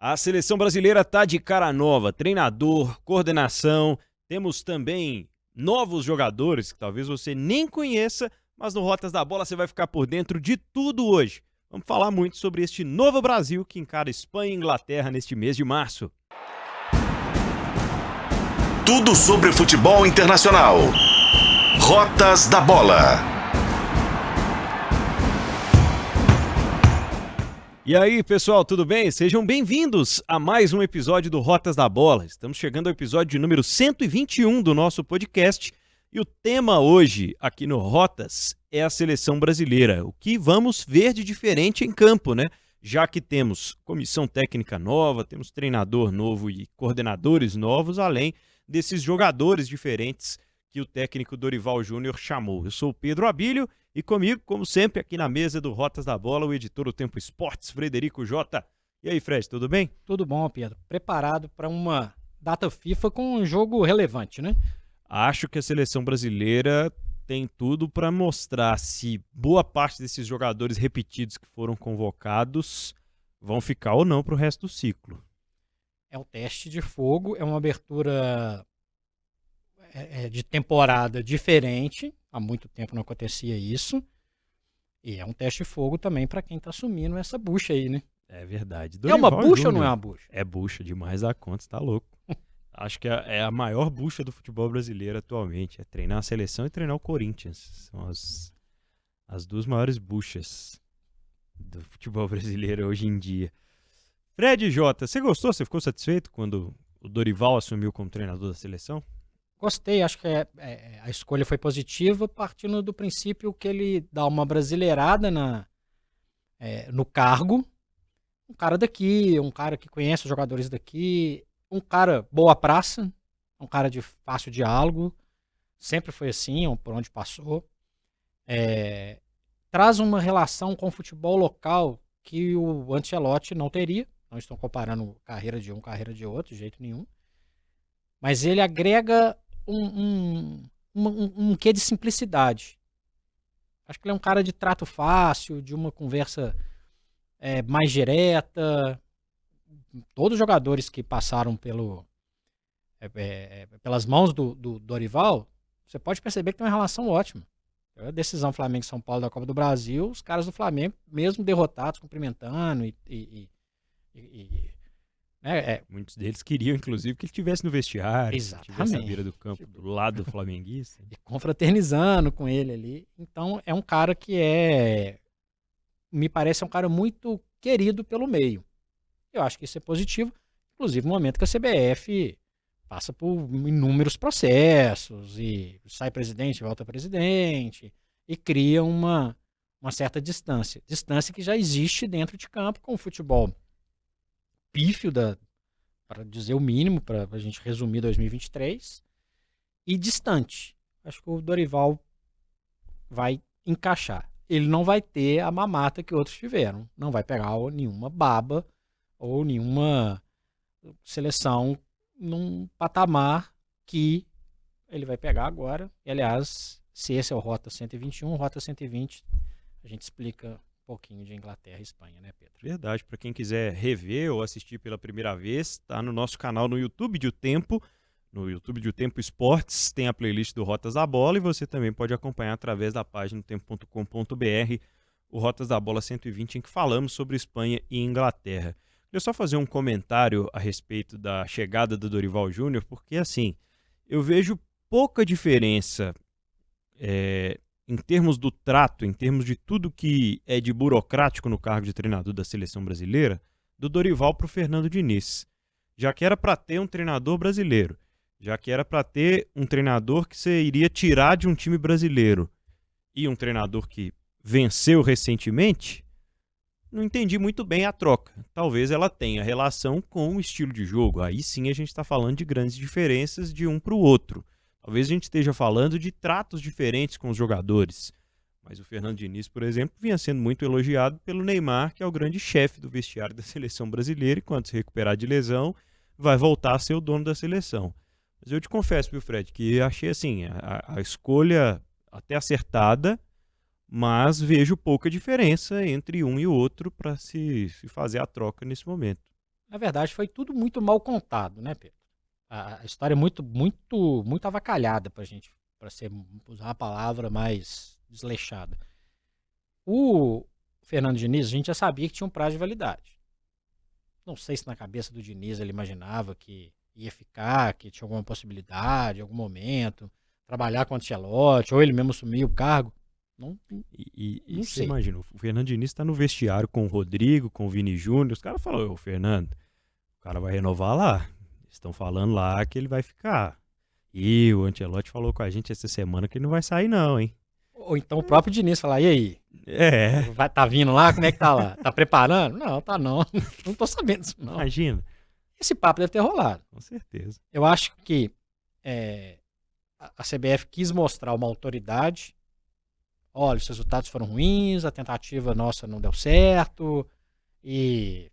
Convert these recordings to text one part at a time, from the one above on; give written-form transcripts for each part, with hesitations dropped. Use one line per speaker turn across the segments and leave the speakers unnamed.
A seleção brasileira está de cara nova, treinador, coordenação, temos também novos jogadores que talvez você nem conheça, mas no Rotas da Bola você vai ficar por dentro de tudo hoje. Vamos falar muito sobre este novo Brasil que encara Espanha e Inglaterra neste mês de março.
Tudo sobre o futebol internacional. Rotas da Bola.
E aí, pessoal, tudo bem? Sejam bem-vindos a mais um episódio do Rotas da Bola. Estamos chegando ao episódio de número 121 do nosso podcast e o tema hoje aqui no Rotas é a seleção brasileira. O que vamos ver de diferente em campo, né? Já que temos comissão técnica nova, temos treinador novo e coordenadores novos, além desses jogadores diferentes que o técnico Dorival Júnior chamou. Eu sou o Pedro Abílio e comigo, como sempre, aqui na mesa do Rotas da Bola, o editor do Tempo Esportes, Frederico Jota. E aí, Fred, tudo bem?
Tudo bom, Pedro. Preparado para uma data FIFA com um jogo relevante, né?
Acho que a seleção brasileira tem tudo para mostrar se boa parte desses jogadores repetidos que foram convocados vão ficar ou não para o resto do ciclo.
É um teste de fogo, é uma abertura de temporada diferente. Há muito tempo não acontecia isso. E é um teste de fogo também para quem está assumindo essa bucha aí, né?
É verdade.
É uma bucha
Júnior,
ou não é uma bucha?
É bucha demais da conta, tá louco. Acho que é a maior bucha do futebol brasileiro atualmente. É treinar a seleção e treinar o Corinthians. São as duas maiores buchas do futebol brasileiro hoje em dia. Fred Jota, você gostou? Você ficou satisfeito quando o Dorival assumiu como treinador da seleção?
Gostei, acho que a escolha foi positiva, partindo do princípio que ele dá uma brasileirada no cargo. Um cara daqui, um cara que conhece os jogadores daqui, um cara boa praça, um cara de fácil diálogo, sempre foi assim, por onde passou. Traz uma relação com o futebol local que o Ancelotti não teria. Não estou comparando carreira de um, carreira de outro, de jeito nenhum. Mas ele agrega um quê de simplicidade. Acho que ele é um cara de trato fácil, de uma conversa mais direta. Todos os jogadores que passaram pelas mãos do Dorival, você pode perceber que tem uma relação ótima. A decisão Flamengo-São Paulo da Copa do Brasil, os caras do Flamengo, mesmo derrotados, cumprimentando
Muitos deles queriam, inclusive, que ele estivesse no vestiário,
exatamente,
que estivesse na beira do campo, do lado do flamenguista.
E confraternizando com ele ali. Então, é um cara que me parece um cara muito querido pelo meio. Eu acho que isso é positivo, inclusive no momento que a CBF passa por inúmeros processos e sai presidente, volta presidente e cria uma certa distância. Distância que já existe dentro de campo com o futebol pífio, para dizer o mínimo, para a gente resumir 2023, e distante. Acho que o Dorival vai encaixar. Ele não vai ter a mamata que outros tiveram. Não vai pegar nenhuma baba ou nenhuma seleção num patamar que ele vai pegar agora. E, aliás, se esse é o Rota 121, Rota 120, a gente explica um pouquinho de Inglaterra e Espanha, né, Pedro?
Verdade, para quem quiser rever ou assistir pela primeira vez, está no nosso canal no YouTube de O Tempo, no YouTube de O Tempo Esportes, tem a playlist do Rotas da Bola e você também pode acompanhar através da página tempo.com.br o Rotas da Bola 120, em que falamos sobre Espanha e Inglaterra. Queria só fazer um comentário a respeito da chegada do Dorival Júnior, porque assim, eu vejo pouca diferença em termos do trato, em termos de tudo que é de burocrático no cargo de treinador da seleção brasileira, do Dorival para o Fernando Diniz. Já que era para ter um treinador brasileiro, já que era para ter um treinador que você iria tirar de um time brasileiro e um treinador que venceu recentemente, não entendi muito bem a troca. Talvez ela tenha relação com o estilo de jogo. Aí sim a gente está falando de grandes diferenças de um para o outro. Talvez a gente esteja falando de tratos diferentes com os jogadores. Mas o Fernando Diniz, por exemplo, vinha sendo muito elogiado pelo Neymar, que é o grande chefe do vestiário da seleção brasileira, e quando se recuperar de lesão, vai voltar a ser o dono da seleção. Mas eu te confesso, viu, Fred, que achei assim, a escolha até acertada, mas vejo pouca diferença entre um e o outro para se fazer a troca nesse momento.
Na verdade, foi tudo muito mal contado, né, Pedro? A história é muito avacalhada para usar uma palavra mais desleixada. O Fernando Diniz, a gente já sabia que tinha um prazo de validade. Não sei se na cabeça do Diniz ele imaginava que ia ficar, que tinha alguma possibilidade, em algum momento, trabalhar com o Ancelotti, ou ele mesmo assumir o cargo. Não
Você
sei.
imagina, o Fernando Diniz está no vestiário com o Rodrigo, com o Vini Júnior. Os caras falam, ô Fernando, o cara vai renovar lá. Estão falando lá que ele vai ficar. E o Ancelotti falou com a gente essa semana que ele não vai sair não, hein?
Ou então o próprio Diniz falar, e aí?
É,
Tá vindo lá? Como é que tá lá? Tá preparando? Não, tá não. Não tô sabendo disso, não.
imagina.
Esse papo deve ter rolado.
Com certeza.
Eu acho que a CBF quis mostrar uma autoridade. Olha, os resultados foram ruins, a tentativa nossa não deu certo, e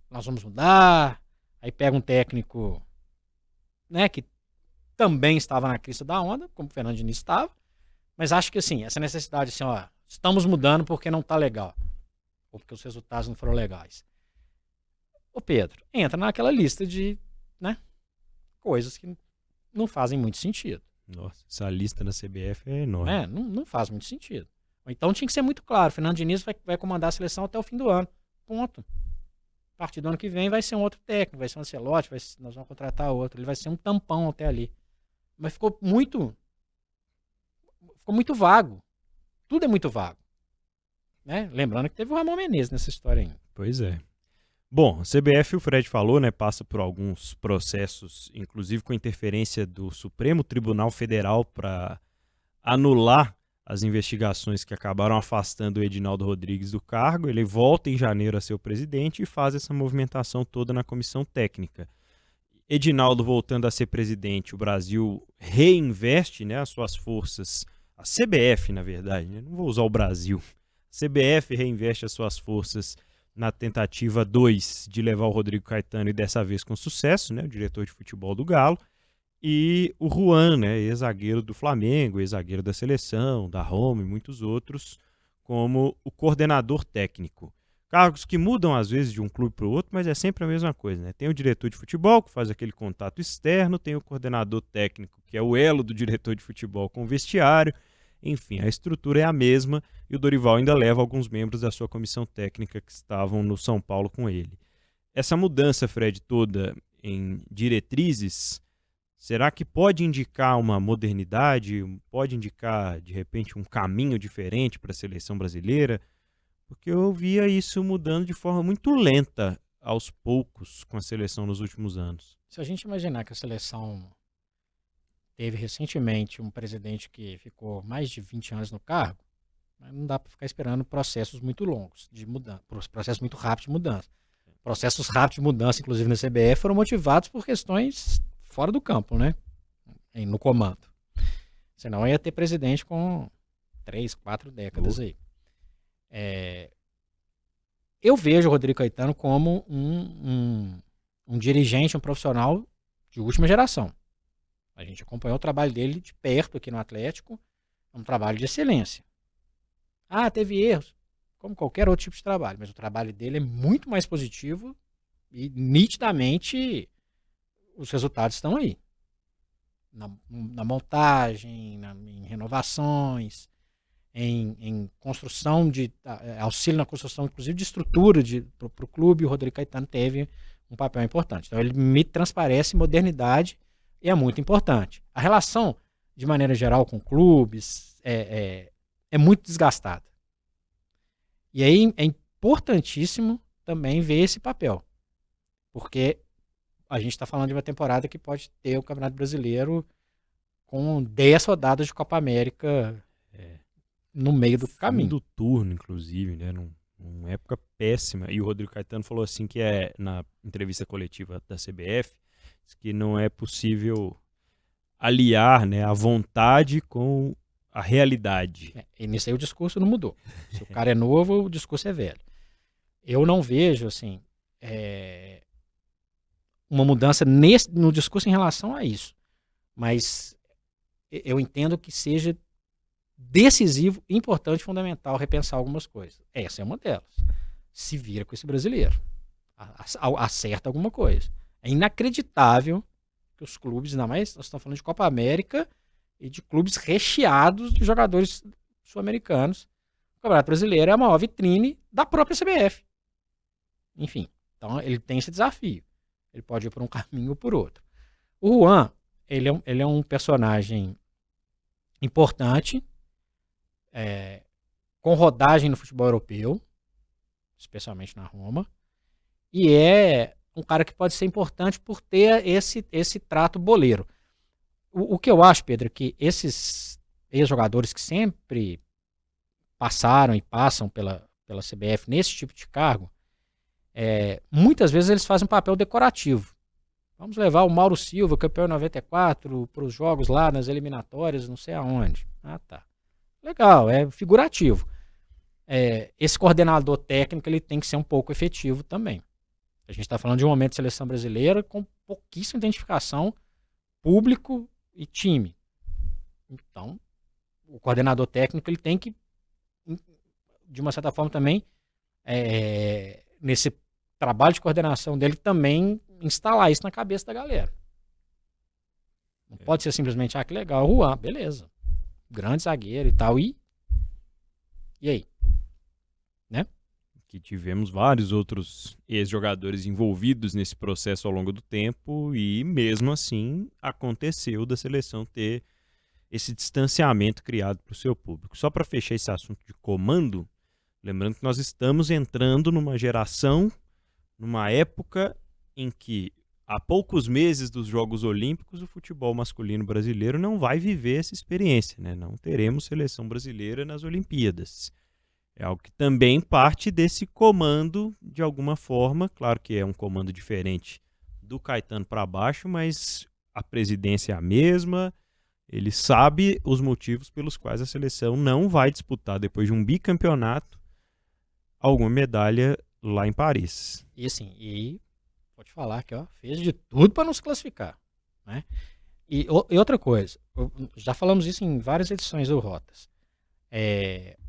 nós vamos mudar. Aí pega um técnico, né, que também estava na crista da onda, como o Fernando Diniz estava, mas acho que assim, essa necessidade assim, ó, estamos mudando porque não tá legal, ou porque os resultados não foram legais. Ô Pedro, entra naquela lista de, né, coisas que não fazem muito sentido.
Nossa, essa lista na CBF é enorme.
Não faz muito sentido. Então tinha que ser muito claro, o Fernando Diniz vai comandar a seleção até o fim do ano, ponto. A partir do ano que vem vai ser um outro técnico, vai ser um Ancelotti, nós vamos contratar outro, ele vai ser um tampão até ali. Mas ficou muito vago. Tudo é muito vago. Né? Lembrando que teve o Ramon Menezes nessa história ainda.
Pois é. Bom, a CBF, o Fred falou, né, passa por alguns processos, inclusive com interferência do Supremo Tribunal Federal para anular as investigações que acabaram afastando o Edinaldo Rodrigues do cargo. Ele volta em janeiro a ser o presidente e faz essa movimentação toda na comissão técnica. Edinaldo voltando a ser presidente, o Brasil reinveste, né, as suas forças, a CBF, na verdade, né, não vou usar o Brasil, a CBF reinveste as suas forças na tentativa 2 de levar o Rodrigo Caetano, e dessa vez com sucesso, né, o diretor de futebol do Galo, e o Juan, né, ex-zagueiro do Flamengo, ex-zagueiro da seleção, da Roma e muitos outros, como o coordenador técnico. Cargos que mudam às vezes de um clube para o outro, mas é sempre a mesma coisa, né? Tem o diretor de futebol, que faz aquele contato externo, tem o coordenador técnico, que é o elo do diretor de futebol com o vestiário. Enfim, a estrutura é a mesma, e o Dorival ainda leva alguns membros da sua comissão técnica que estavam no São Paulo com ele. Essa mudança, Fred, toda em diretrizes, será que pode indicar uma modernidade, pode indicar, de repente, um caminho diferente para a seleção brasileira? Porque eu via isso mudando de forma muito lenta, aos poucos, com a seleção nos últimos anos.
Se a gente imaginar que a seleção teve recentemente um presidente que ficou mais de 20 anos no cargo, não dá para ficar esperando processos muito longos de mudança, processos muito rápidos de mudança. Processos rápidos de mudança, inclusive na CBF, foram motivados por questões fora do campo, né? No comando. Senão ia ter presidente com 3, 4 décadas aí. Eu vejo o Rodrigo Caetano como um dirigente, um profissional de última geração. A gente acompanhou o trabalho dele de perto aqui no Atlético, é um trabalho de excelência. Teve erros, como qualquer outro tipo de trabalho, mas o trabalho dele é muito mais positivo e nitidamente os resultados estão aí. Na montagem, em renovações, em construção auxílio na construção, inclusive de estrutura para o clube. O Rodrigo Caetano teve um papel importante. Então ele me transparece modernidade e é muito importante. A relação, de maneira geral, com clubes é muito desgastada. E aí é importantíssimo também ver esse papel, porque a gente está falando de uma temporada que pode ter o Campeonato Brasileiro com 10 rodadas de Copa América no meio do caminho.
Do turno, inclusive, né? Numa época péssima. E o Rodrigo Caetano falou assim que na entrevista coletiva da CBF, que não é possível aliar, né, a vontade com a realidade.
E nisso aí o discurso não mudou. Se o cara é novo, o discurso é velho. Eu não vejo, assim, uma mudança no discurso em relação a isso. Mas eu entendo que seja decisivo, importante, fundamental repensar algumas coisas. Essa é uma delas. Se vira com esse brasileiro. acerta alguma coisa. É inacreditável que os clubes, ainda mais nós estamos falando de Copa América e de clubes recheados de jogadores sul-americanos. O Campeonato Brasileiro é a maior vitrine da própria CBF. Enfim, então ele tem esse desafio. Ele pode ir por um caminho ou por outro. O Juan, ele é um personagem importante, com rodagem no futebol europeu, especialmente na Roma, e é um cara que pode ser importante por ter esse trato boleiro. O que eu acho, Pedro, é que esses ex-jogadores que sempre passaram e passam pela CBF nesse tipo de cargo, muitas vezes eles fazem um papel decorativo. Vamos levar o Mauro Silva, campeão em 94, para os jogos lá nas eliminatórias, não sei aonde. Ah, tá. Legal, é figurativo. Esse coordenador técnico ele tem que ser um pouco efetivo também. A gente está falando de um momento de seleção brasileira com pouquíssima identificação público e time. Então, o coordenador técnico ele tem que, de uma certa forma também, nesse trabalho de coordenação dele, também instalar isso na cabeça da galera. Não pode ser simplesmente, que legal, o Juan, beleza. Grande zagueiro e tal, e aí? Né?
Que tivemos vários outros ex-jogadores envolvidos nesse processo ao longo do tempo e mesmo assim aconteceu da seleção ter esse distanciamento criado para o seu público. Só para fechar esse assunto de comando, lembrando que nós estamos entrando numa geração, numa época em que há poucos meses dos Jogos Olímpicos o futebol masculino brasileiro não vai viver essa experiência, né? Não teremos seleção brasileira nas Olimpíadas. É algo que também parte desse comando, de alguma forma. Claro que é um comando diferente do Caetano para baixo, mas a presidência é a mesma. Ele sabe os motivos pelos quais a seleção não vai disputar, depois de um bicampeonato, alguma medalha lá em Paris.
E assim, pode falar que fez de tudo para não se classificar. Né? E outra coisa, já falamos isso em várias edições do Rotas.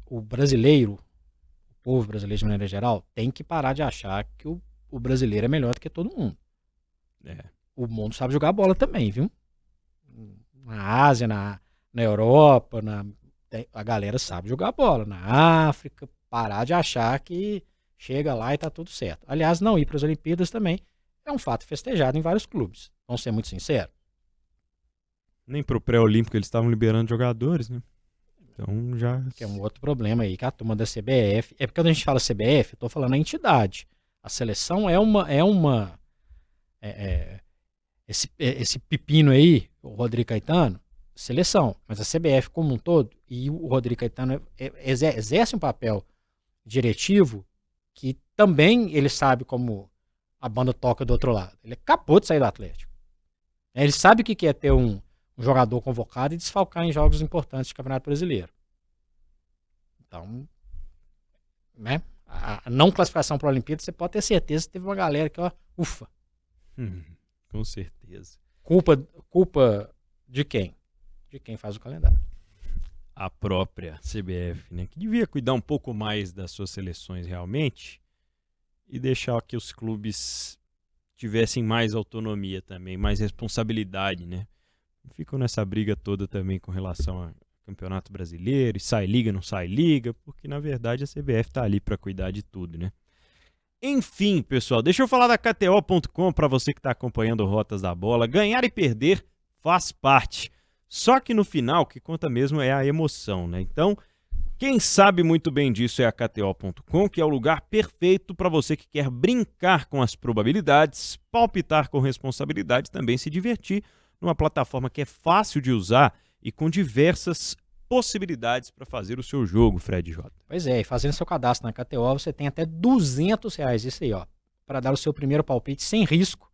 O brasileiro, o povo brasileiro de maneira geral, tem que parar de achar que o brasileiro é melhor do que todo mundo. O mundo sabe jogar bola também, viu? Na Ásia, na Europa, a galera sabe jogar bola. Na África, parar de achar que chega lá e tá tudo certo. Aliás, não ir para as Olimpíadas também é um fato festejado em vários clubes. Vamos ser muito sinceros.
Nem pro pré-olímpico eles estavam liberando jogadores, né? Então já...
Que é um outro problema aí, que a turma da CBF... É porque quando a gente fala CBF, eu tô falando a entidade. A seleção esse pepino aí, o Rodrigo Caetano, seleção. Mas a CBF como um todo, e o Rodrigo Caetano exerce um papel diretivo que também ele sabe como a banda toca do outro lado. Ele acabou de sair do Atlético. Ele sabe o que é ter um jogador convocado e desfalcar em jogos importantes do Campeonato Brasileiro. Então, né? A não classificação para a Olimpíada, você pode ter certeza que teve uma galera que, ufa.
Com certeza.
Culpa de quem? De quem faz o calendário.
A própria CBF, né? Que devia cuidar um pouco mais das suas seleções realmente e deixar que os clubes tivessem mais autonomia também, mais responsabilidade, né? Ficam nessa briga toda também com relação ao Campeonato Brasileiro, e sai liga, não sai liga, porque na verdade a CBF tá ali para cuidar de tudo, né? Enfim, pessoal, deixa eu falar da KTO.com para você que está acompanhando Rotas da Bola. Ganhar e perder faz parte. Só que no final, o que conta mesmo é a emoção, né? Então, quem sabe muito bem disso é a KTO.com, que é o lugar perfeito para você que quer brincar com as probabilidades, palpitar com responsabilidade e também se divertir numa plataforma que é fácil de usar e com diversas possibilidades para fazer o seu jogo, Fred J.
Pois é, e fazendo seu cadastro na KTO, você tem até R$200, isso aí, para dar o seu primeiro palpite sem risco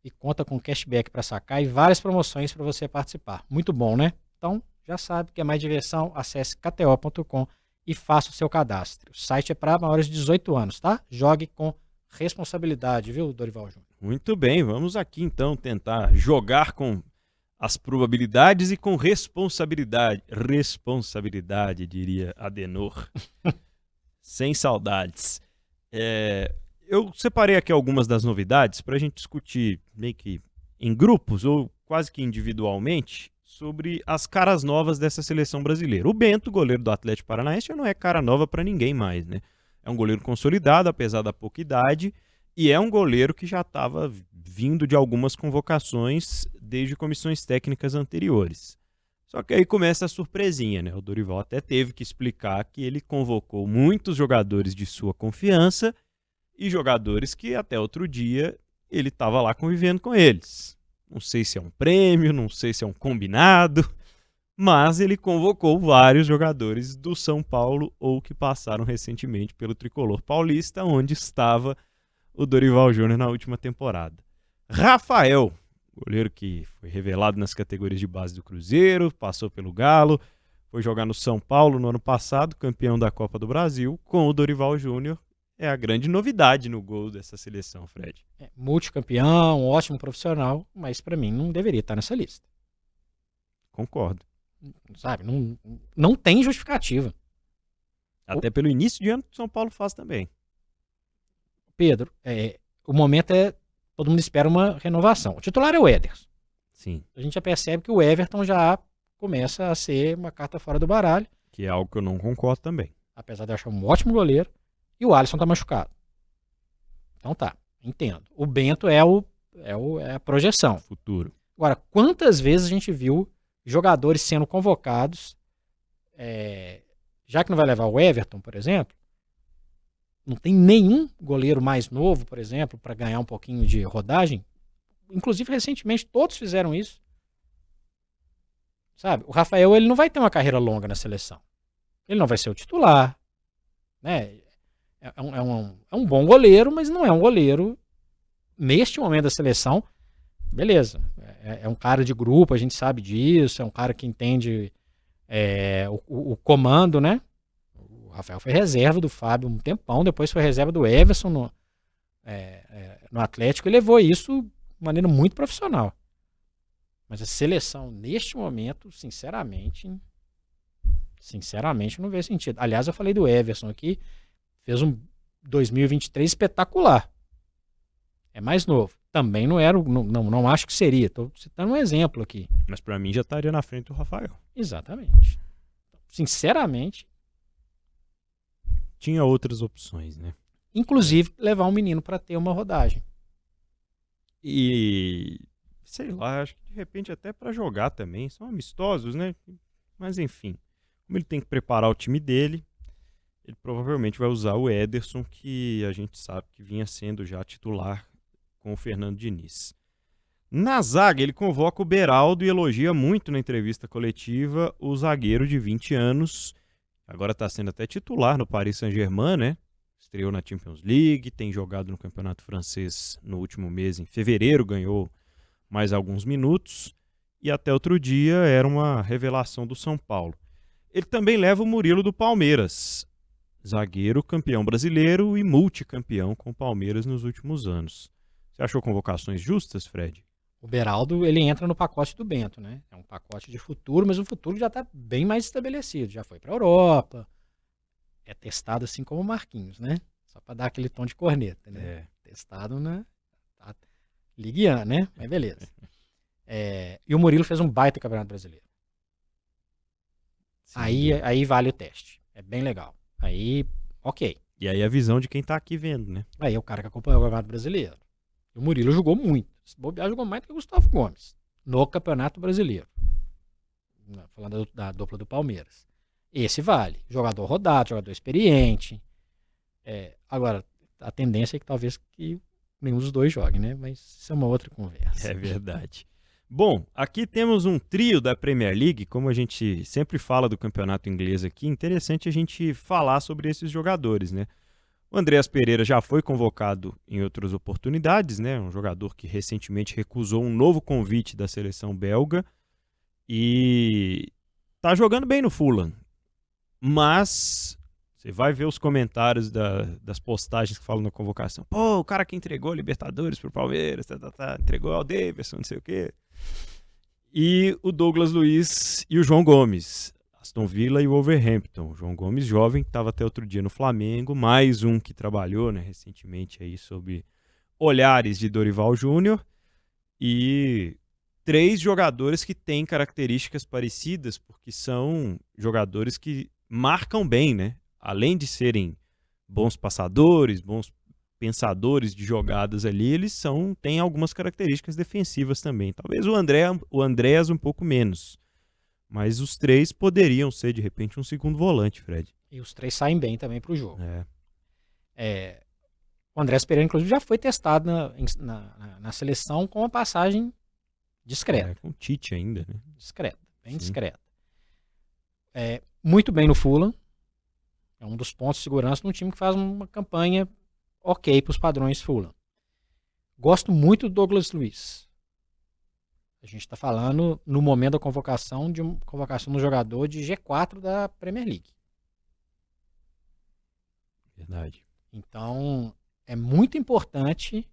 e conta com cashback para sacar e várias promoções para você participar. Muito bom, né? Então, já sabe que é mais diversão, acesse kto.com e faça o seu cadastro. O site é para maiores de 18 anos, tá? Jogue com responsabilidade, viu, Dorival Júnior?
Muito bem, vamos aqui então tentar jogar com as probabilidades e com responsabilidade. Responsabilidade, diria Adenor. Sem saudades. Eu separei aqui algumas das novidades para a gente discutir meio que em grupos ou quase que individualmente sobre as caras novas dessa seleção brasileira. O Bento, goleiro do Atlético Paranaense, já não é cara nova para ninguém mais, né? É um goleiro consolidado, apesar da pouca idade, e é um goleiro que já estava vindo de algumas convocações desde comissões técnicas anteriores. Só que aí começa a surpresinha, né? O Dorival até teve que explicar que ele convocou muitos jogadores de sua confiança e jogadores que até outro dia ele estava lá convivendo com eles. Não sei se é um prêmio, não sei se é um combinado, mas ele convocou vários jogadores do São Paulo ou que passaram recentemente pelo Tricolor Paulista, onde estava o Dorival Júnior na última temporada. Rafael, goleiro que foi revelado nas categorias de base do Cruzeiro, passou pelo Galo, foi jogar no São Paulo no ano passado, campeão da Copa do Brasil, com o Dorival Júnior. É a grande novidade no gol dessa seleção, Fred.
Multicampeão, ótimo profissional, mas para mim não deveria estar nessa lista.
Concordo.
Sabe, não tem justificativa.
Até pelo início de ano que o São Paulo faz também.
Pedro, o momento todo mundo espera uma renovação. O titular é o Ederson.
Sim.
A gente já percebe que o Everton já começa a ser uma carta fora do baralho.
Que é algo que eu não concordo também.
Apesar de eu achar um ótimo goleiro. E o Alisson tá machucado. Então tá, entendo. O Bento é a projeção.
Futuro.
Agora, quantas vezes a gente viu jogadores sendo convocados, já que não vai levar o Everton, por exemplo, não tem nenhum goleiro mais novo, por exemplo, para ganhar um pouquinho de rodagem. Inclusive, recentemente, todos fizeram isso. Sabe? O Rafael ele não vai ter uma carreira longa na seleção. Ele não vai ser o titular, né? É um bom goleiro, mas não é um goleiro neste momento da seleção. Beleza, é um cara de grupo, a gente sabe disso, é um cara que entende o comando, né? O Rafael foi reserva do Fábio um tempão, depois foi reserva do Everson no Atlético e levou isso de maneira muito profissional. Mas a seleção, neste momento, sinceramente não vê sentido. Aliás, eu falei do Everson aqui, fez um 2023 espetacular. É mais novo. Também não era, não acho que seria. Estou citando um exemplo aqui.
Mas para mim já estaria na frente do Rafael.
Exatamente. Sinceramente.
Tinha outras opções, né?
Inclusive levar um menino para ter uma rodagem.
E sei lá, acho que de repente até para jogar também. São amistosos, né? Mas enfim, como ele tem que preparar o time dele, ele provavelmente vai usar o Ederson, que a gente sabe que vinha sendo já titular com o Fernando Diniz. Na zaga, ele convoca o Beraldo e elogia muito na entrevista coletiva o zagueiro de 20 anos. Agora está sendo até titular no Paris Saint-Germain, né? Estreou na Champions League, tem jogado no Campeonato Francês no último mês, em fevereiro, ganhou mais alguns minutos. E até outro dia era uma revelação do São Paulo. Ele também leva o Murilo do Palmeiras. Zagueiro, campeão brasileiro e multicampeão com o Palmeiras nos últimos anos. Você achou convocações justas, Fred?
O Beraldo, ele entra no pacote do Bento, né? É um pacote de futuro, mas o futuro já está bem mais estabelecido. Já foi para a Europa. É testado assim como o Marquinhos, né? Só para dar aquele tom de corneta, né? Testado na Ligue 1, né? Mas beleza. E o Murilo fez um baita campeonato brasileiro. Aí vale o teste. É bem legal. Aí, ok.
E aí a visão de quem tá aqui vendo, né?
Aí é o cara que acompanhou o Campeonato Brasileiro. O Murilo jogou muito. Se bobear, jogou mais do que o Gustavo Gomes no Campeonato Brasileiro. Falando da dupla do Palmeiras. Esse vale. Jogador rodado, jogador experiente. Agora, a tendência é que talvez que nenhum dos dois jogue, né? Mas isso é uma outra conversa.
É verdade. Bom, aqui temos um trio da Premier League, como a gente sempre fala do campeonato inglês aqui, interessante a gente falar sobre esses jogadores, né? O Andreas Pereira já foi convocado em outras oportunidades, né? Um jogador que recentemente recusou um novo convite da seleção belga e tá jogando bem no Fulham. Mas você vai ver os comentários das postagens que falam na convocação. Pô, o cara que entregou a Libertadores pro Palmeiras, entregou ao Davidson, não sei o quê. E o Douglas Luiz e o João Gomes. Aston Villa e Wolverhampton. O João Gomes, jovem, que estava até outro dia no Flamengo, mais um que trabalhou, né, recentemente aí sob olhares de Dorival Júnior, e 3 jogadores que têm características parecidas, porque são jogadores que marcam bem, né? Além de serem bons passadores, bons pensadores de jogadas ali, eles têm algumas características defensivas também. Talvez o Andréas um pouco menos. Mas os 3 poderiam ser, de repente, um segundo volante, Fred.
E os 3 saem bem também para o jogo.
É.
O Andrés Pereira, inclusive, já foi testado na seleção com uma passagem discreta.
Com o Tite ainda, né?
Discreta, bem
Sim.
discreta. Muito bem no Fulham. É um dos pontos de segurança num time que faz uma campanha ok para os padrões Fulham. Gosto muito do Douglas Luiz. A gente está falando, no momento da convocação, de uma convocação do jogador de G4 da Premier League.
Verdade.
Então, é muito importante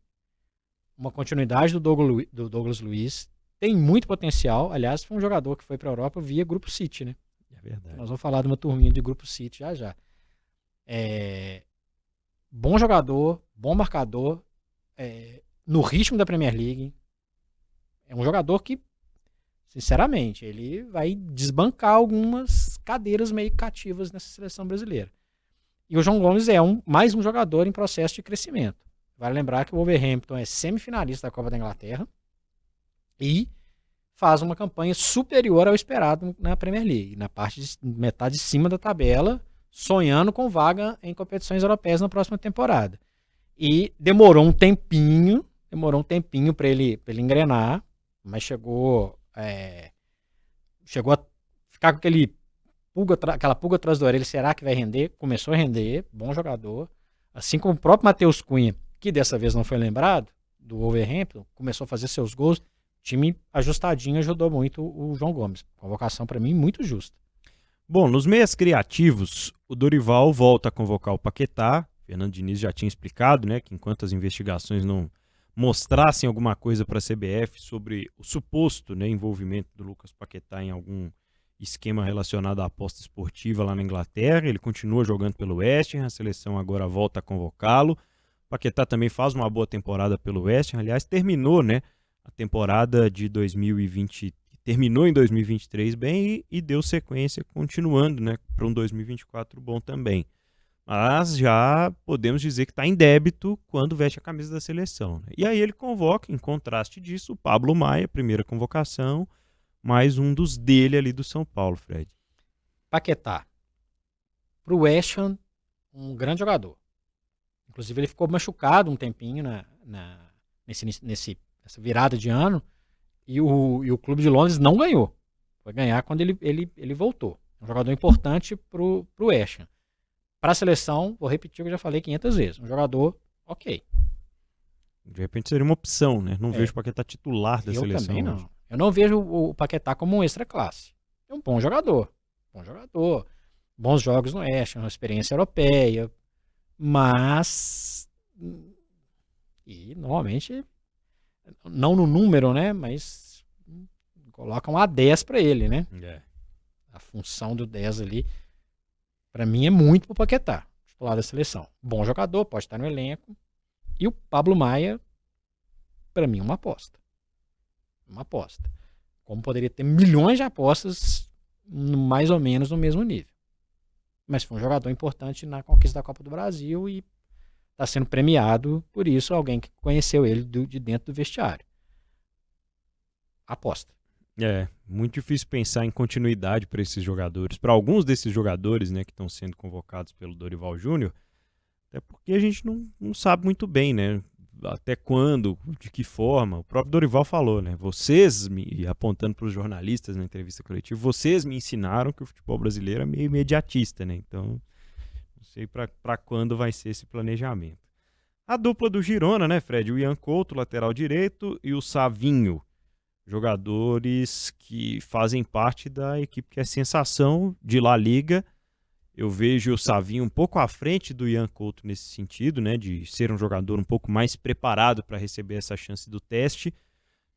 uma continuidade do Douglas Luiz. Tem muito potencial. Aliás, foi um jogador que foi para a Europa via Grupo City, né?
É verdade.
Nós vamos falar de uma turminha de Grupo City já. Bom jogador, bom marcador, no ritmo da Premier League. É um jogador que, sinceramente, ele vai desbancar algumas cadeiras meio cativas nessa seleção brasileira. E o João Gomes é mais um jogador em processo de crescimento. Vale lembrar que o Wolverhampton é semifinalista da Copa da Inglaterra e faz uma campanha superior ao esperado na Premier League, na parte de metade de cima da tabela, sonhando com vaga em competições europeias na próxima temporada. E demorou um tempinho para ele engrenar, mas chegou a ficar com aquela pulga atrás da orelha. Será que vai render? Começou a render, bom jogador. Assim como o próprio Matheus Cunha, que dessa vez não foi lembrado, do Wolverhampton, começou a fazer seus gols. O time ajustadinho ajudou muito o João Gomes. Convocação para mim muito justa.
Bom, nos meias criativos, o Dorival volta a convocar o Paquetá. Fernando Diniz já tinha explicado, né, que enquanto as investigações não mostrassem alguma coisa para a CBF sobre o suposto, né, envolvimento do Lucas Paquetá em algum esquema relacionado à aposta esportiva lá na Inglaterra, ele continua jogando pelo West Ham, a seleção agora volta a convocá-lo. O Paquetá também faz uma boa temporada pelo West Ham, aliás, terminou, né, a temporada de 2020, terminou em 2023 bem e deu sequência continuando, né, para um 2024 bom também. Mas já podemos dizer que está em débito quando veste a camisa da seleção, né? E aí ele convoca, em contraste disso, o Pablo Maia, primeira convocação, mais um dos dele ali do São Paulo, Fred.
Paquetá. Para o West Ham, um grande jogador. Inclusive ele ficou machucado um tempinho nessa virada de ano e o Clube de Londres não ganhou. Foi ganhar quando ele voltou. Um jogador importante para o West Ham. Para a seleção, vou repetir o que eu já falei 500 vezes. Um jogador ok.
De repente seria uma opção, né? Não vejo o Paquetá titular da seleção.
Também não.
Hoje.
Eu não vejo o Paquetá como um extra classe. É um bom jogador. Bons jogos no West, uma experiência europeia. Mas... E normalmente... Não no número, né? Mas... Colocam a 10 para ele, né? A função do 10 ali... Para mim é muito pro Paquetá, titular da seleção. Bom jogador, pode estar no elenco. E o Pablo Maia, para mim, uma aposta. Uma aposta. Como poderia ter milhões de apostas mais ou menos no mesmo nível. Mas foi um jogador importante na conquista da Copa do Brasil e está sendo premiado por isso, alguém que conheceu ele de dentro do vestiário. Aposta.
Muito difícil pensar em continuidade para esses jogadores. Para alguns desses jogadores, né, que estão sendo convocados pelo Dorival Júnior, até porque a gente não sabe muito bem, né, até quando, de que forma. O próprio Dorival falou, né, apontando para os jornalistas na entrevista coletiva, vocês me ensinaram que o futebol brasileiro é meio imediatista, né, então não sei para quando vai ser esse planejamento. A dupla do Girona, né, Fred, o Ian Couto, lateral direito, e o Savinho, jogadores que fazem parte da equipe que é sensação de La Liga. Eu vejo o Savinho um pouco à frente do Ian Couto nesse sentido, né, de ser um jogador um pouco mais preparado para receber essa chance do teste.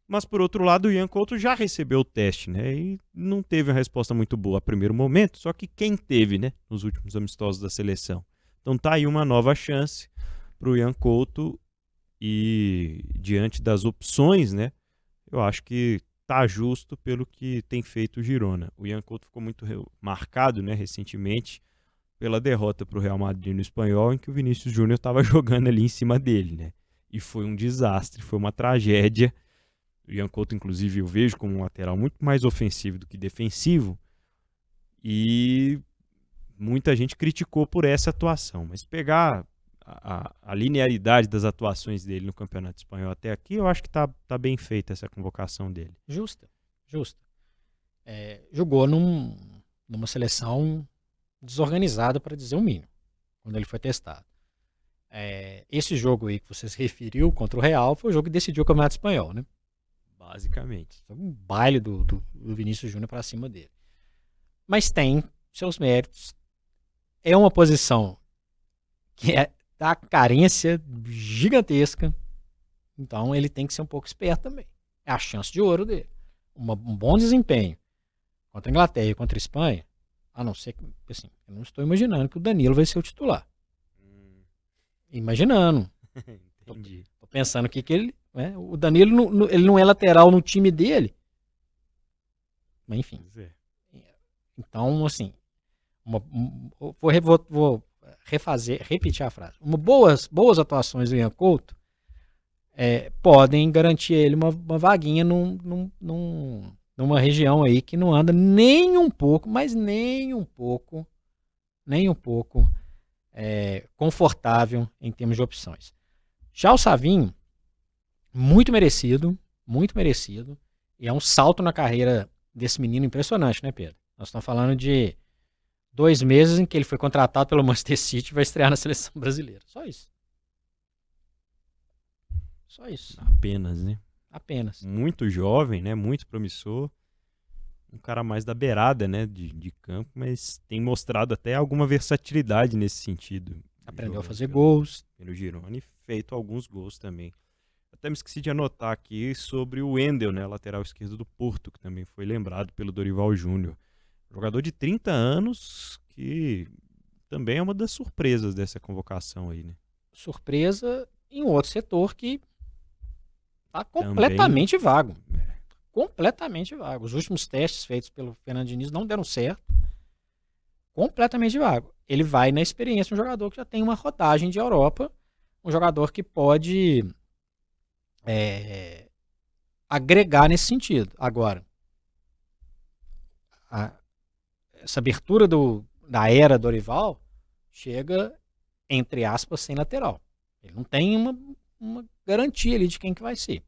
Mas, por outro lado, o Ian Couto já recebeu o teste, né? E não teve uma resposta muito boa a primeiro momento, só que quem teve, né? Nos últimos amistosos da seleção. Então tá aí uma nova chance para o Ian Couto e diante das opções, né? Eu acho que tá justo pelo que tem feito o Girona. O Ian Couto ficou muito marcado, né, recentemente, pela derrota para o Real Madrid no Espanhol, em que o Vinícius Júnior estava jogando ali em cima dele, né? E foi um desastre, foi uma tragédia. O Ian Couto, inclusive, eu vejo como um lateral muito mais ofensivo do que defensivo. E muita gente criticou por essa atuação. Mas pegar a linearidade das atuações dele no Campeonato Espanhol até aqui, eu acho que tá bem feita essa convocação dele.
Justa. Jogou numa seleção desorganizada, para dizer o mínimo, quando ele foi testado. Esse jogo aí que você se referiu contra o Real foi o jogo que decidiu o Campeonato Espanhol, né?
Basicamente.
Foi um baile do Vinícius Júnior para cima dele. Mas tem seus méritos. É uma posição que dá carência gigantesca. Então ele tem que ser um pouco esperto também. É a chance de ouro dele. Um bom desempenho contra a Inglaterra e contra a Espanha, a não ser que, assim, eu não estou imaginando que o Danilo vai ser o titular. Imaginando.
Entendi.
Tô pensando que ele... Né, o Danilo ele não é lateral no time dele. Mas enfim. Então, assim, vou repetir a frase. Boas atuações do Ian Couto podem garantir a ele uma vaguinha numa região aí que não anda nem um pouco, mas nem um pouco confortável em termos de opções. Já o Savinho, muito merecido, e é um salto na carreira desse menino impressionante, né, Pedro? Nós estamos falando de 2 meses em que ele foi contratado pelo Manchester City e vai estrear na seleção brasileira. Só isso.
Apenas, né?
Apenas.
Muito jovem, né? Muito promissor. Um cara mais da beirada, né? De campo, mas tem mostrado até alguma versatilidade nesse sentido.
Aprendeu a fazer gols.
Pelo Girona e feito alguns gols também. Até me esqueci de anotar aqui sobre o Wendel, né? Lateral esquerdo do Porto, que também foi lembrado pelo Dorival Júnior. Jogador de 30 anos, que também é uma das surpresas dessa convocação aí, né?
Surpresa em um outro setor que tá completamente vago. Completamente vago. Os últimos testes feitos pelo Fernando Diniz não deram certo. Completamente vago. Ele vai na experiência de um jogador que já tem uma rodagem de Europa, um jogador que pode agregar nesse sentido. Agora, essa abertura da era Dorival chega, entre aspas, sem lateral. Ele não tem uma garantia ali de quem que vai ser.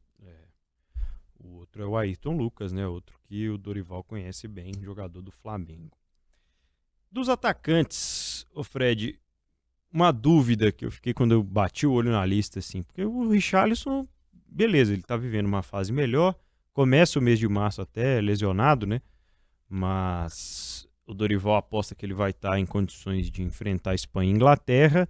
O outro é o Ayrton Lucas, né? Outro que o Dorival conhece bem, jogador do Flamengo. Dos atacantes, Fred, uma dúvida que eu fiquei quando eu bati o olho na lista, assim, porque o Richarlison, beleza, ele tá vivendo uma fase melhor, começa o mês de março até lesionado, né? Mas o Dorival aposta que ele vai estar em condições de enfrentar a Espanha e a Inglaterra,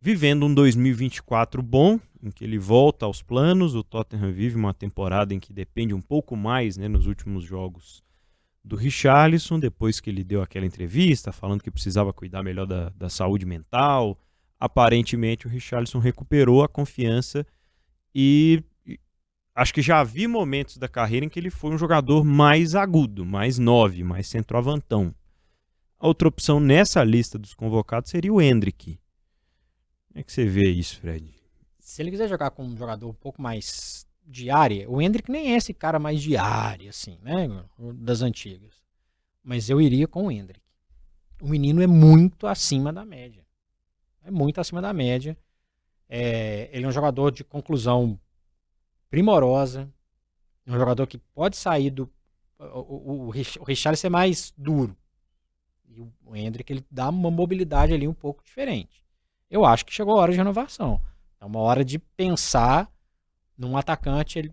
vivendo um 2024 bom, em que ele volta aos planos. O Tottenham vive uma temporada em que depende um pouco mais, né, nos últimos jogos, do Richarlison, depois que ele deu aquela entrevista falando que precisava cuidar melhor da saúde mental. Aparentemente o Richarlison recuperou a confiança e acho que já vi momentos da carreira em que ele foi um jogador mais agudo, mais 9, mais centroavantão. A outra opção nessa lista dos convocados seria o Endrick. Como é que você vê isso, Fred?
Se ele quiser jogar com um jogador um pouco mais de área, o Endrick nem é esse cara mais de área, assim, né? Das antigas. Mas eu iria com o Endrick. O menino é muito acima da média. Ele é um jogador de conclusão primorosa. É um jogador que pode sair do... O Richarlison é mais duro. E o Endrick, ele dá uma mobilidade ali um pouco diferente. Eu acho que chegou a hora de renovação. É uma hora de pensar num atacante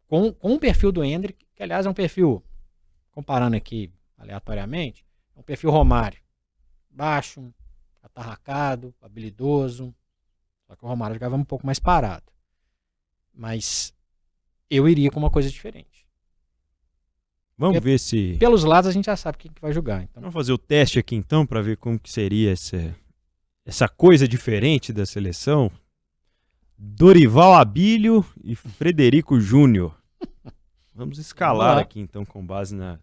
com o perfil do Endrick, que aliás é um perfil, comparando aqui aleatoriamente, é um perfil Romário. Baixo, atarracado, habilidoso. Só que o Romário jogava um pouco mais parado. Mas eu iria com uma coisa diferente.
Vamos
Porque
ver se...
pelos lados a gente já sabe quem que vai jogar. Então,
Vamos fazer o teste aqui então para ver como que seria essa coisa diferente da seleção. Dorival Abílio e Frederico Júnior. Vamos escalar aqui então com base na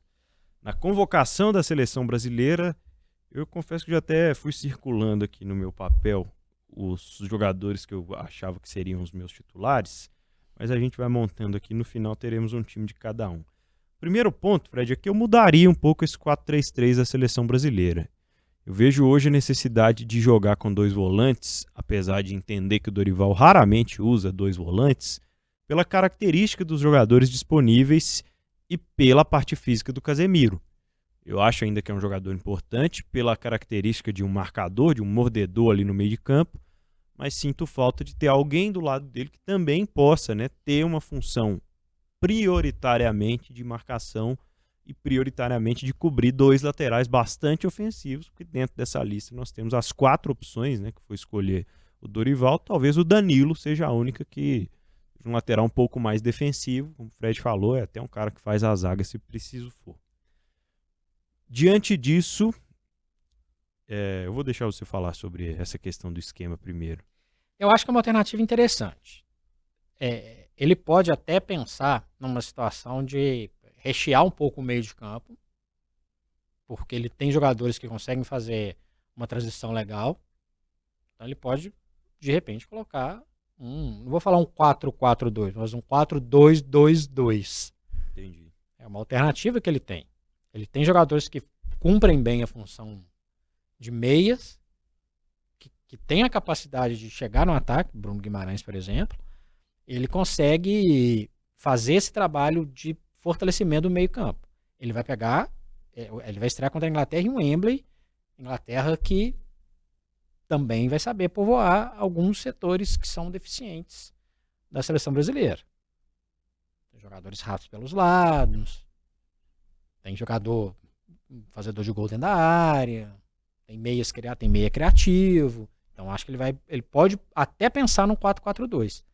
convocação da seleção brasileira. Eu confesso que já até fui circulando aqui no meu papel os jogadores que eu achava que seriam os meus titulares, mas a gente vai montando aqui, no final teremos um time de cada um. Primeiro ponto, Fred, é que eu mudaria um pouco esse 4-3-3 da seleção brasileira. Eu vejo hoje a necessidade de jogar com 2 volantes, apesar de entender que o Dorival raramente usa 2 volantes, pela característica dos jogadores disponíveis e pela parte física do Casemiro. Eu acho ainda que é um jogador importante pela característica de um marcador, de um mordedor ali no meio de campo, mas sinto falta de ter alguém do lado dele que também possa, né, ter uma função prioritariamente de marcação e prioritariamente de cobrir 2 laterais bastante ofensivos, porque dentro dessa lista nós temos as 4 opções, né, que foi escolher o Dorival. Talvez o Danilo seja a única que um lateral um pouco mais defensivo, como o Fred falou, é até um cara que faz a zaga se preciso for. Diante disso, eu vou deixar você falar sobre essa questão do esquema primeiro.
eu acho que é uma alternativa interessante. Ele pode até pensar numa situação de rechear um pouco o meio de campo, porque ele tem jogadores que conseguem fazer uma transição legal. Então ele pode, de repente, colocar não vou falar um 4-4-2, mas um 4-2-2-2.
Entendi.
É uma alternativa que ele tem. Ele tem jogadores que cumprem bem a função de meias, que tem a capacidade de chegar no ataque, Bruno Guimarães, por exemplo. Ele consegue fazer esse trabalho de fortalecimento do meio campo. Ele vai pegar, ele vai estrear contra a Inglaterra em Wembley, Inglaterra que também vai saber povoar alguns setores que são deficientes da seleção brasileira. Tem jogadores rápidos pelos lados, tem jogador fazedor de gol dentro da área, tem meia criativo. Então acho que ele pode até pensar no 4-4-2.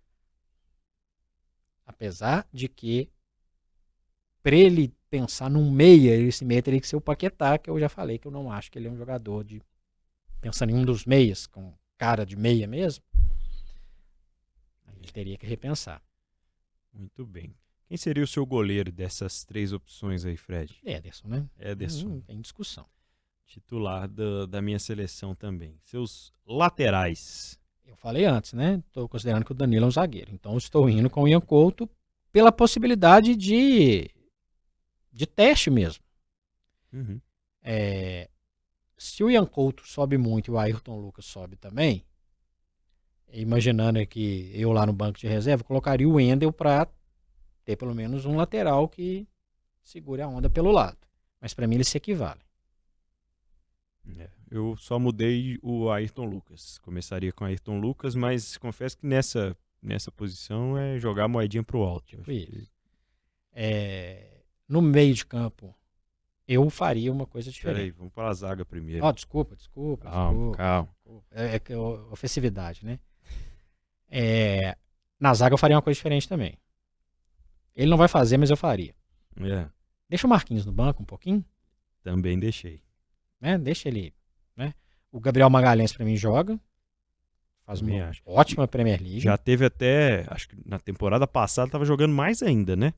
Apesar de que, para ele pensar num meia, esse meia teria que ser o Paquetá, que eu já falei que eu não acho que ele é um jogador de... Pensando em um dos meias, com cara de meia mesmo, a gente teria que repensar.
Muito bem. Quem seria o seu goleiro dessas 3 opções aí, Fred?
Ederson, né?
Ederson.
Não tem discussão.
Titular da minha seleção também. Seus laterais.
Eu falei antes, né? Estou considerando que o Danilo é um zagueiro. Então estou indo com o Ian Couto pela possibilidade de teste mesmo.
Uhum.
Se o Ian Couto sobe muito e o Ayrton Lucas sobe também, imaginando que eu lá no banco de reserva, colocaria o Wendel para ter pelo menos um lateral que segure a onda pelo lado. Mas para mim eles se equivalem.
Eu só mudei o Ayrton Lucas. Começaria com o Ayrton Lucas, mas confesso que nessa posição é jogar a moedinha pro alto.
Isso. No meio de campo, eu faria uma coisa diferente.
Peraí, vamos para a zaga primeiro.
Desculpa.
Calma.
Ofensividade, né? Na zaga eu faria uma coisa diferente também. Ele não vai fazer, mas eu faria. Deixa o Marquinhos no banco um pouquinho.
Também deixei.
Né? Deixa ele. Né? O Gabriel Magalhães pra mim joga. Faz uma ótima Premier League.
Já teve até, acho que na temporada passada tava jogando mais ainda, né?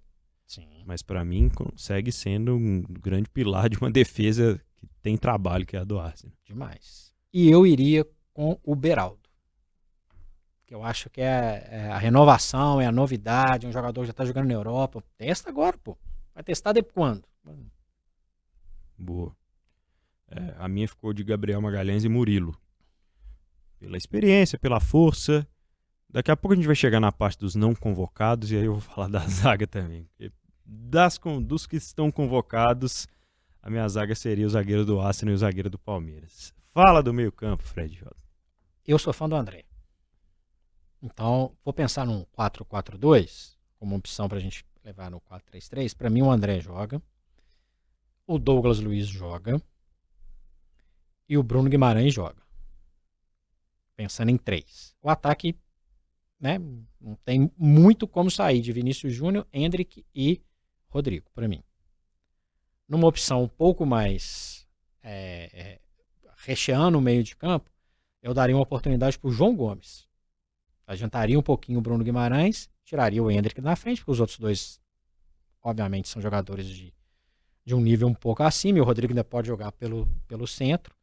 Sim.
Mas pra mim consegue sendo um grande pilar de uma defesa que tem trabalho, que é a do Arsenal.
Demais. E eu iria com o Beraldo. Que eu acho que é a renovação, é a novidade, um jogador que já tá jogando na Europa. Testa agora, pô. Vai testar depois quando?
Boa. A minha ficou de Gabriel Magalhães e Murilo. Pela experiência, pela força. Daqui a pouco a gente vai chegar na parte dos não convocados e aí eu vou falar da zaga também. Dos que estão convocados, a minha zaga seria o zagueiro do Arsenal e o zagueiro do Palmeiras. Fala do meio campo, Fred.
Eu sou fã do André. Então, vou pensar num 4-4-2 como opção pra gente levar no 4-3-3. Pra mim o André joga. O Douglas Luiz joga. E o Bruno Guimarães joga. Pensando em 3. O ataque né? Não tem muito como sair de Vinícius Júnior, Endrick e Rodrigo, para mim. Numa opção um pouco mais recheando o meio de campo, eu daria uma oportunidade para o João Gomes. Adiantaria um pouquinho o Bruno Guimarães, tiraria o Endrick da frente, porque os outros dois, obviamente, são jogadores de um nível um pouco acima, e o Rodrigo ainda pode jogar pelo centro,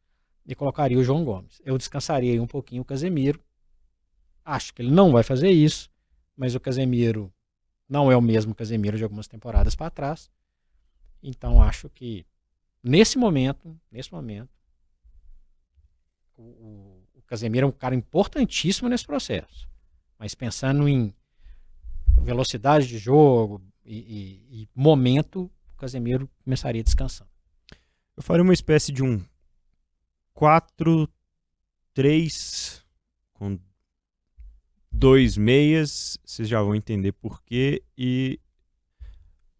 e colocaria o João Gomes. Eu descansaria um pouquinho o Casemiro. Acho que ele não vai fazer isso, mas o Casemiro não é o mesmo Casemiro de algumas temporadas para trás. Então acho que nesse momento, o Casemiro é um cara importantíssimo nesse processo. Mas pensando em velocidade de jogo e momento, o Casemiro começaria descansando.
Eu faria uma espécie de um 4-3 com 2 meias, vocês já vão entender por quê, e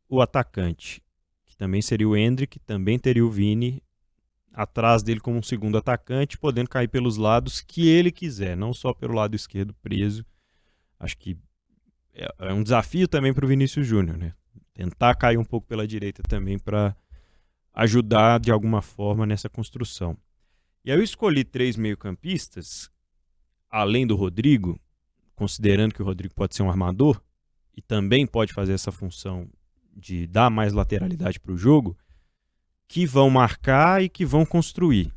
o atacante, que também seria o Endrick, também teria o Vini, atrás dele como um segundo atacante, podendo cair pelos lados que ele quiser, não só pelo lado esquerdo preso. Acho que é um desafio também para o Vinícius Júnior, né? Tentar cair um pouco pela direita também para ajudar de alguma forma nessa construção. E aí eu escolhi 3 meio-campistas, além do Rodrigo, considerando que o Rodrigo pode ser um armador e também pode fazer essa função de dar mais lateralidade para o jogo, que vão marcar e que vão construir.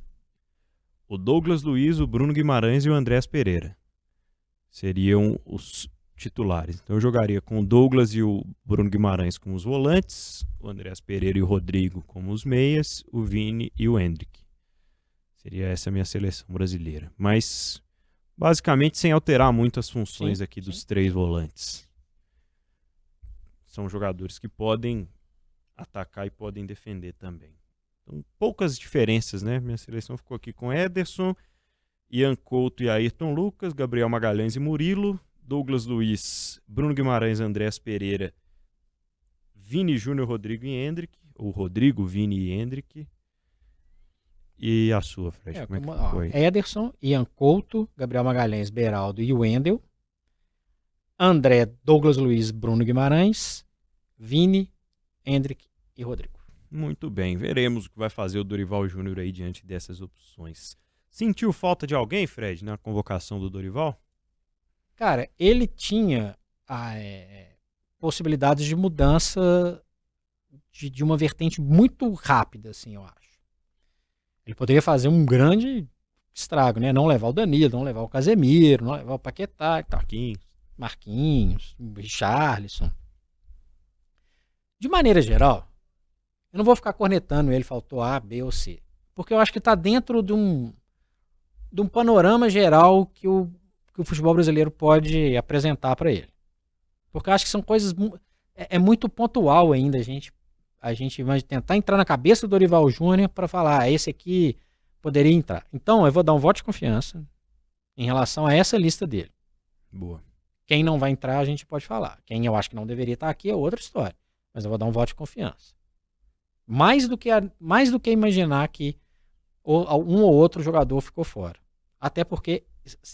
O Douglas Luiz, o Bruno Guimarães e o Andréas Pereira seriam os titulares. Então eu jogaria com o Douglas e o Bruno Guimarães como os volantes, o Andréas Pereira e o Rodrigo como os meias, o Vini e o Endrick. Seria essa a minha seleção brasileira. Mas basicamente sem alterar muito as funções aqui dos 3 volantes. São jogadores que podem atacar e podem defender também. Então, poucas diferenças, né? Minha seleção ficou aqui com Ederson, Ian Couto e Ayrton Lucas, Gabriel Magalhães e Murilo, Douglas Luiz, Bruno Guimarães, Andréas Pereira, Vini Júnior, Rodrigo e Endrick, ou Rodrigo, Vini e Endrick. E a sua, Fred? Como é que ficou aí?
Ederson, Ian Couto, Gabriel Magalhães, Beraldo e Wendel. André, Douglas Luiz, Bruno Guimarães, Vini, Endrick e Rodrigo.
Muito bem, veremos o que vai fazer o Dorival Júnior aí diante dessas opções. Sentiu falta de alguém, Fred, na convocação do Dorival?
Cara, ele tinha possibilidades de mudança de uma vertente muito rápida, assim, eu acho. Ele poderia fazer um grande estrago, né? Não levar o Danilo, não levar o Casemiro, não levar o Paquetá, Marquinhos, o Richarlison. De maneira geral, eu não vou ficar cornetando ele, faltou A, B ou C. Porque eu acho que está dentro de um panorama geral que o futebol brasileiro pode apresentar para ele. Porque eu acho que são coisas... É muito pontual ainda a gente vai tentar entrar na cabeça do Dorival Júnior para falar, esse aqui poderia entrar. Então, eu vou dar um voto de confiança em relação a essa lista dele.
Boa.
Quem não vai entrar, a gente pode falar. Quem eu acho que não deveria estar aqui é outra história. Mas eu vou dar um voto de confiança. Mais do que imaginar que um ou outro jogador ficou fora. Até porque,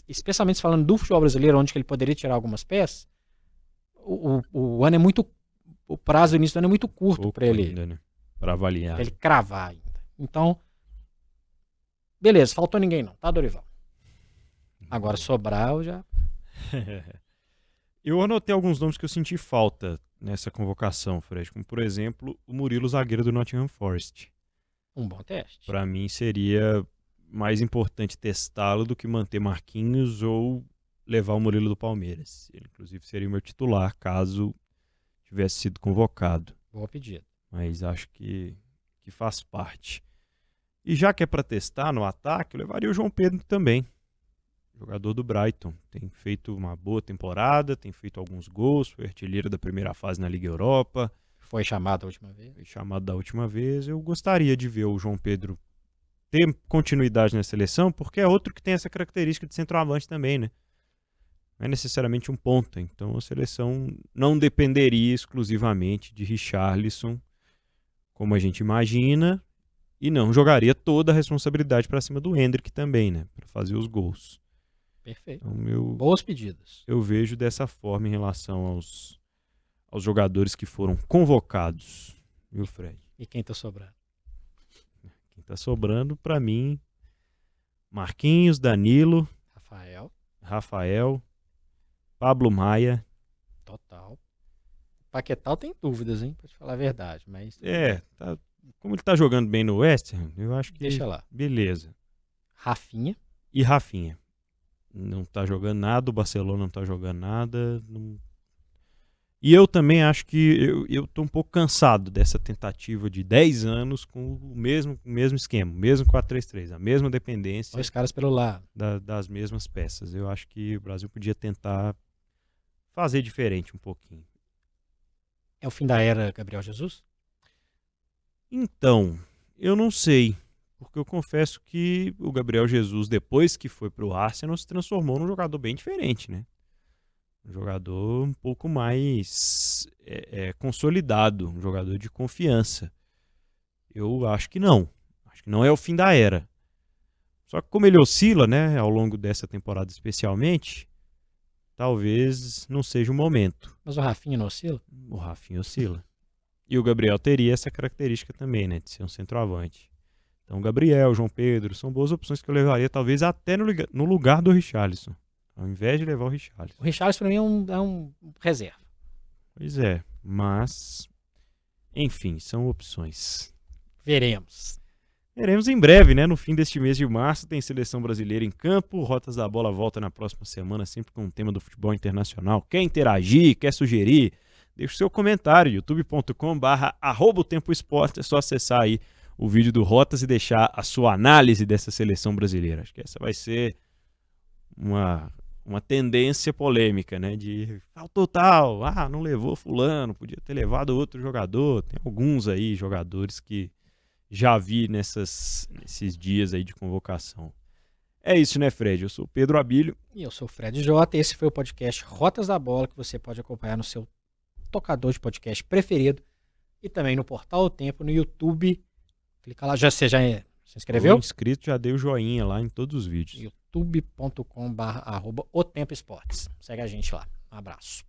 especialmente falando do futebol brasileiro, onde que ele poderia tirar algumas peças, o ano é muito... O prazo do início do ano é muito curto para ele,
né? Para avaliar.
Pra ele cravar ainda. Então, beleza, faltou ninguém não, tá, Dorival? Agora Sobral já...
Eu anotei alguns nomes que eu senti falta nessa convocação, Fred, como por exemplo o Murilo, zagueiro do Nottingham Forest.
Um bom teste.
Para mim seria mais importante testá-lo do que manter Marquinhos ou levar o Murilo do Palmeiras. Ele inclusive seria o meu titular caso tivesse sido convocado.
Boa pedida.
Mas acho que faz parte. E já que é para testar no ataque, eu levaria o João Pedro também. Jogador do Brighton. Tem feito uma boa temporada, tem feito alguns gols, foi artilheiro da primeira fase na Liga Europa.
Foi chamado da última vez.
Foi chamado da última vez. Eu gostaria de ver o João Pedro ter continuidade na seleção, porque é outro que tem essa característica de centroavante também, né? Não é necessariamente um ponta. Então a seleção não dependeria exclusivamente de Richarlison, como a gente imagina, e não jogaria toda a responsabilidade para cima do Endrick também, né? Para fazer os gols.
Perfeito.
Então,
Boas pedidas.
eu vejo dessa forma em relação aos jogadores que foram convocados. Viu, Fred?
E quem tá sobrando?
Quem tá sobrando, pra mim, Marquinhos, Danilo, Rafael, Pablo Maia.
Total. Paquetá tem dúvidas, hein? Pra te falar a verdade, mas...
Como ele tá jogando bem no West Ham, eu acho que...
Deixa lá.
Beleza.
Rafinha.
E Rafinha. Não tá jogando nada, o Barcelona não tá jogando nada. E eu também acho que eu tô um pouco cansado dessa tentativa de 10 anos com o mesmo esquema, o mesmo 4-3-3, a mesma dependência
2 caras pelo lado.
das mesmas peças. Eu acho que o Brasil podia tentar fazer diferente um pouquinho.
É o fim da era Gabriel Jesus?
Então, eu não sei, porque eu confesso que o Gabriel Jesus, depois que foi pro Arsenal, se transformou num jogador bem diferente, né? Um jogador um pouco mais consolidado, um jogador de confiança. Eu acho que não. Acho que não é o fim da era. Só que como ele oscila, né, ao longo dessa temporada especialmente, talvez não seja o momento.
Mas o Rafinha não oscila?
O Rafinha oscila. E o Gabriel teria essa característica também, né, de ser um centroavante. Então, Gabriel, João Pedro, são boas opções que eu levaria talvez até no lugar do Richarlison, ao invés de levar o Richarlison.
O Richarlison pra mim é um reserva.
Pois é, mas, enfim, são opções.
Veremos.
Veremos em breve, né? No fim deste mês de março tem seleção brasileira em campo. Rotas da Bola volta na próxima semana, sempre com um tema do futebol internacional. Quer interagir, quer sugerir? Deixe o seu comentário, youtube.com/@otempoesporte. É só acessar aí o vídeo do Rotas e deixar a sua análise dessa seleção brasileira. Acho que essa vai ser uma tendência polêmica, né? De faltou tal, não levou fulano, podia ter levado outro jogador. Tem alguns aí jogadores que já vi nesses dias aí de convocação. É isso, né, Fred? Eu sou o Pedro Abílio.
E eu sou o Fred Jota. Esse foi o podcast Rotas da Bola, que você pode acompanhar no seu tocador de podcast preferido e também no Portal O Tempo, no YouTube. Clica lá. Você já se inscreveu?
Tô inscrito, já dei o joinha lá em todos os vídeos.
youtube.com/@otempoesportes. Segue a gente lá. Um abraço.